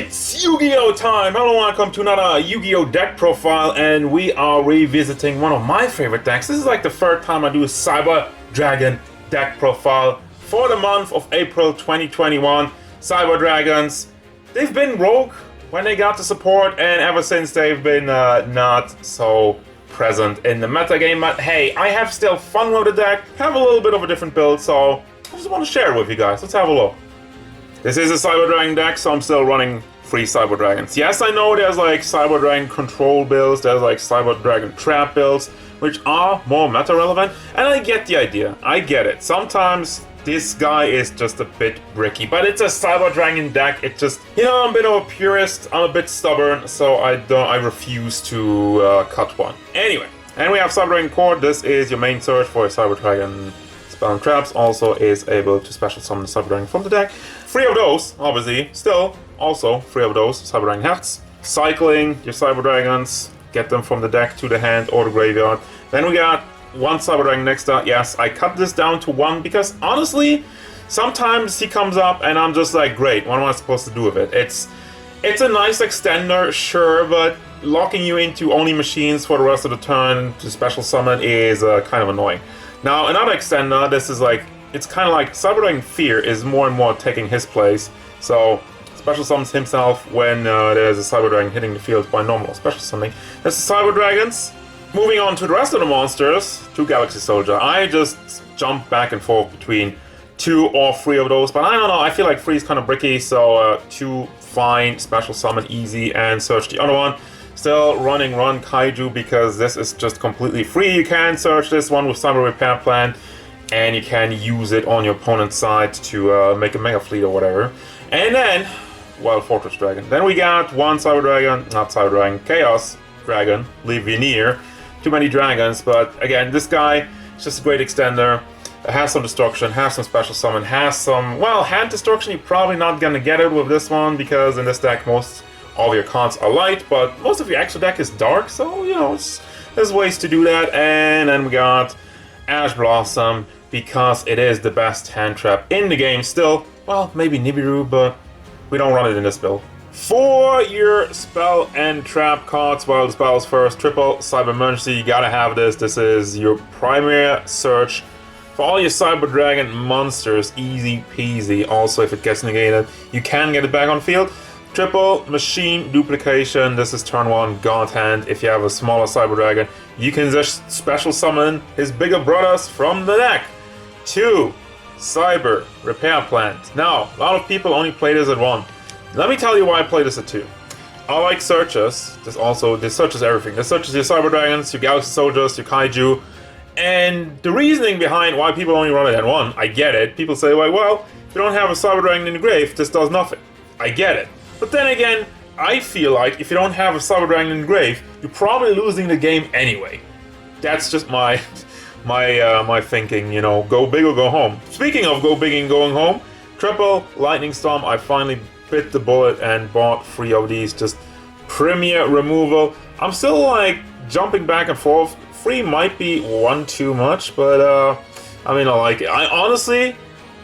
It's Yu-Gi-Oh time! Hello and welcome to another Yu-Gi-Oh deck profile, and we are revisiting one of my favorite decks. This is like the third time I do a Cyber Dragon deck profile for the month of April 2021. Cyber Dragons, they've been rogue when they got the support, and ever since they've been not so present in the metagame. But hey, I have still fun with the deck, have a little bit of a different build, so I just want to share it with you guys. Let's have a look. This is a Cyber Dragon deck, so I'm still running 3 Cyber Dragons. Yes, I know there's like Cyber Dragon control builds, there's like Cyber Dragon trap builds, which are more meta relevant, and I get the idea. I get it. Sometimes this guy is just a bit bricky, but it's a Cyber Dragon deck. It just, you know, I'm a bit of a purist, I'm a bit stubborn, so I refuse to cut one. Anyway, and we have Submarine Court. This is your main search for a Cyber Dragon spell and traps. Also is able to special summon the Cyber Dragon from the deck. 3 of those, obviously, still, also 3 of those Cyber Dragon Hertz. Cycling your Cyber Dragons, get them from the deck to the hand or the graveyard. Then we got 1 Cyber Dragon next up. Yes, I cut this down to 1 because honestly, sometimes he comes up and I'm just like, great, what am I supposed to do with it? It's a nice extender, sure, but locking you into only machines for the rest of the turn to special summon is kind of annoying. Now, another extender, this is like, it's kind of like Cyber Dragon Fear is more and more taking his place. So, special summons himself when there's a Cyber Dragon hitting the field by normal special summoning. That's the Cyber Dragons. Moving on to the rest of the monsters, 2 Galaxy Soldier. I just jump back and forth between 2 or 3 of those, but I don't know, I feel like 3 is kind of bricky, so 2 fine, special summon easy, and search the other one. Still running Run Kaiju because this is just completely free. You can search this one with Cyber Repair Plan, and you can use it on your opponent's side to make a Mega Fleet or whatever. And then, Wild Fortress Dragon. Then we got 1 Cyber Dragon, not Cyber Dragon, Chaos Dragon, Veneer. Too many dragons, but again, this guy is just a great extender. Has some destruction, has some special summon, has some, well, hand destruction. You're probably not gonna get it with this one because in this deck most all your cards are light, but most of your extra deck is dark, so you know, there's ways to do that. And then we got Ash Blossom because it is the best hand trap in the game still. Well, maybe Nibiru, but we don't run it in this build. For your spell and trap cards, well, the spells first, triple Cyber Emergency, you gotta have this. This is your primary search for all your Cyber Dragon monsters, easy peasy. Also, if it gets negated, you can get it back on field. Triple Machine Duplication, this is turn 1, God Hand. If you have a smaller Cyber Dragon, you can just special summon his bigger brothers from the deck. 2 Cyber Repair Plant. Now, a lot of people only play this at 1. Let me tell you why I play this at 2. I like searches. This searches everything. This searches your Cyber Dragons, your Galaxy Soldiers, your Kaiju. And the reasoning behind why people only run it at 1, I get it. People say, like, well, if you don't have a Cyber Dragon in the grave, this does nothing. I get it. But then again, I feel like if you don't have a Cyber Dragon in the grave, you're probably losing the game anyway. That's just my thinking, you know, go big or go home. Speaking of go big and going home, triple Lightning Storm, I finally bit the bullet and bought 3 of these, just premier removal. I'm still like jumping back and forth. 3 might be 1 too much, but I mean, I like it.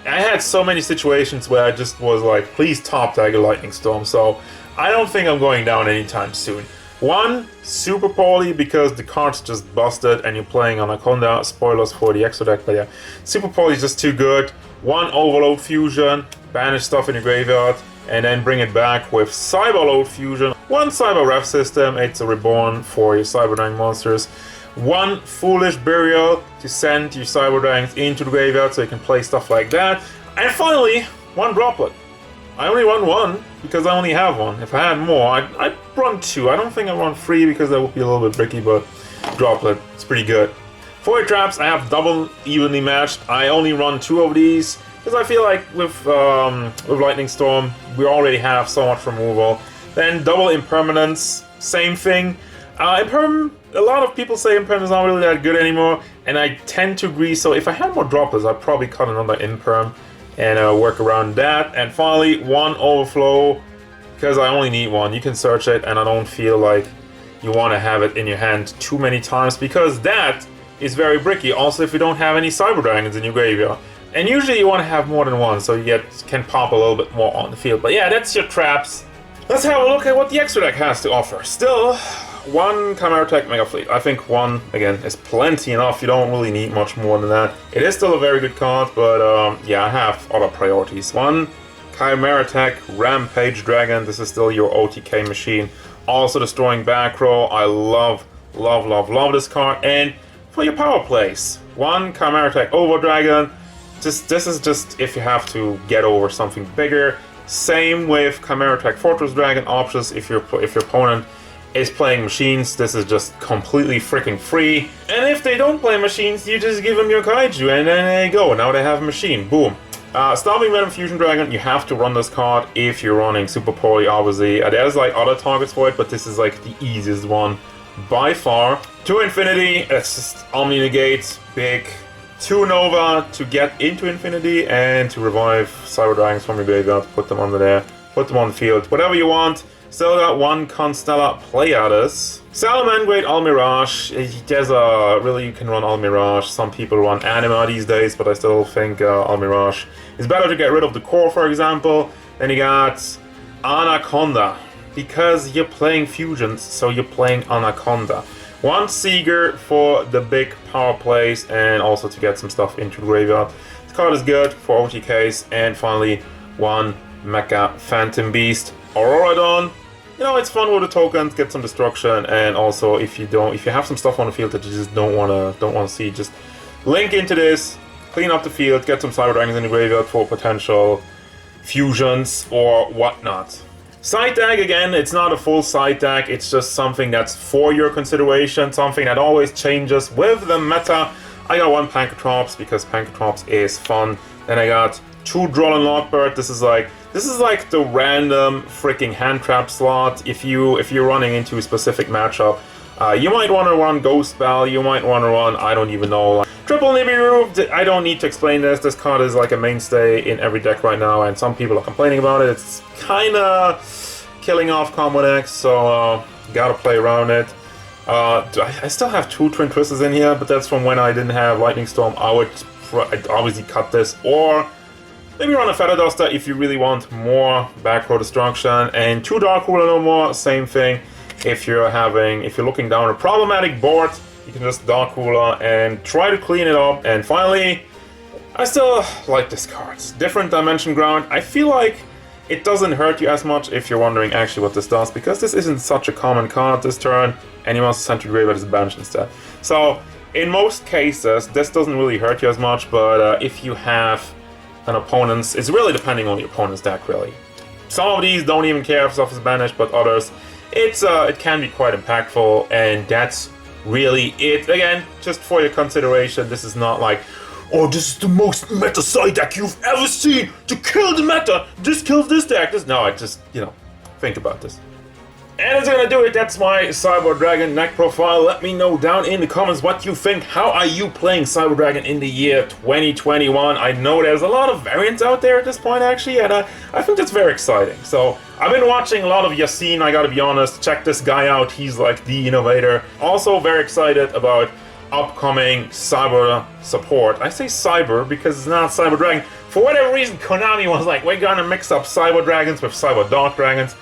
I had so many situations where I just was like, please top tag a Lightning Storm, so I don't think I'm going down anytime soon. 1, super poorly because the card's just busted and you're playing Anaconda. Spoilers for the extra deck, but yeah. Super poorly is just too good. 1 Overload Fusion, banish stuff in the graveyard, and then bring it back with Cyberload Fusion. 1 Cyber Ref System, it's a reborn for your Cyber Dragon monsters. 1 Foolish Burial to send your Cyber Dragons into the graveyard so you can play stuff like that. And finally, 1 Droplet. I only run 1 because I only have 1. If I had more, I'd run 2. I don't think I'd run 3 because that would be a little bit bricky, but Droplet, it's pretty good. For your traps, I have double evenly matched. I only run 2 of these because I feel like with Lightning Storm, we already have so much removal. Then double Impermanence, same thing. A lot of people say Imperm is not really that good anymore, and I tend to agree. So if I had more droplets, I'd probably cut another Imperm and work around that. And finally, 1 Overflow, because I only need 1. You can search it, and I don't feel like you want to have it in your hand too many times, because that is very bricky. Also, if you don't have any Cyber Dragons in your graveyard. And usually you want to have more than 1, so you can pop a little bit more on the field. But yeah, that's your traps. Let's have a look at what the extra deck has to offer. Still, one Chimera Tech Mega Fleet. I think one, again, is plenty enough. You don't really need much more than that. It is still a very good card, but yeah, I have other priorities. One Chimera Tech Rampage Dragon. This is still your OTK machine. Also destroying back row. I love this card. And for your power plays, one Chimera Tech Over Dragon. This is just if you have to get over something bigger. Same with Chimera Tech Fortress Dragon options. If your opponent is playing machines, this is just completely freaking free. And if they don't play machines, you just give them your Kaiju, and then there you go. Now they have a machine. Boom. Starving Venom Fusion Dragon, you have to run this card if you're running Super Poly, obviously. There's like other targets for it, but this is like the easiest one by far. To Infinity, it's just Omni Negate, big. 2 Nova to get into Infinity and to revive Cyber Dragons from your graveyard, put them under there, put them on the field, whatever you want. Still got one Constella Pleiades. Salamangreat Almirage. There's a really, you can run Almirage. Some people run Anima these days, but I still think Almirage is better to get rid of the core, for example. Then you got Anaconda, because you're playing fusions, so you're playing Anaconda. One Seeger for the big power plays and also to get some stuff into the graveyard. This card is good for OTKs. And finally, one Mecha Phantom Beast Auroradon. You know, it's fun with the tokens, get some destruction, and also if you have some stuff on the field that you just don't wanna see, just link into this, clean up the field, get some Cyber Dragons in the graveyard for potential fusions or whatnot. Side tag, again, it's not a full side tag, it's just something that's for your consideration, something that always changes with the meta. I got one Pankratrops because Pankratrops is fun. Then I got 2 Droll and Lockbird. This is like the random freaking hand trap slot. If you're running into a specific matchup, you might want to run Ghost Bell, you might want to run, I don't even know, Triple Nibiru. I don't need to explain this. This card is like a mainstay in every deck right now, and some people are complaining about it. It's kinda killing off combo decks, so gotta play around it. I still have 2 Twin Twisters in here, but that's from when I didn't have Lightning Storm. I'd obviously cut this, or maybe run a Feather Duster if you really want more back row destruction. And 2 Dark Ruler no more, same thing. If you're looking down a problematic board, you can just Dark Ruler and try to clean it up. And finally, I still like this card. Different Dimension Ground. I feel like it doesn't hurt you as much if you're wondering actually what this does, because this isn't such a common card this turn, and you must send to graveyard as banished instead. So in most cases, this doesn't really hurt you as much, but if you have an opponent's, it's really depending on the opponent's deck, really. Some of these don't even care if stuff is banished, but others, it can be quite impactful, and that's really it. Again, just for your consideration, this is not like, oh, this is the most meta side deck you've ever seen to kill the meta. This kills this deck. No, just, think about this. And that's gonna do it. That's my Cyber Dragon deck profile. Let me know down in the comments what you think. How are you playing Cyber Dragon in the year 2021? I know there's a lot of variants out there at this point, actually, and I think that's very exciting. So I've been watching a lot of Yassine, I gotta be honest. Check this guy out. He's like the innovator. Also very excited about upcoming Cyber support. I say Cyber because it's not Cyber Dragon. For whatever reason, Konami was like, we're gonna mix up Cyber Dragons with Cyber Dark Dragons.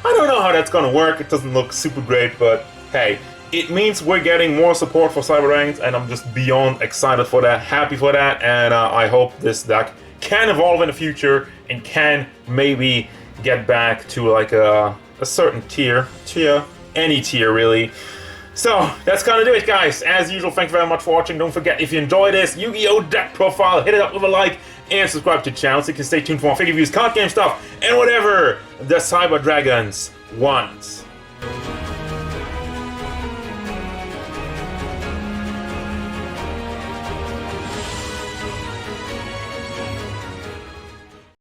I don't know how that's gonna work. It doesn't look super great, but hey, it means we're getting more support for Cyber Dragons, and I'm just beyond excited for that, happy for that, and I hope this deck can evolve in the future and can maybe get back to like a certain tier, any tier really. So, that's gonna do it, guys. As usual, thank you very much for watching. Don't forget, if you enjoyed this Yu-Gi-Oh! Deck profile, hit it up with a like and subscribe to the channel so you can stay tuned for more figure reviews, card game stuff, and whatever the Cyber Dragons want.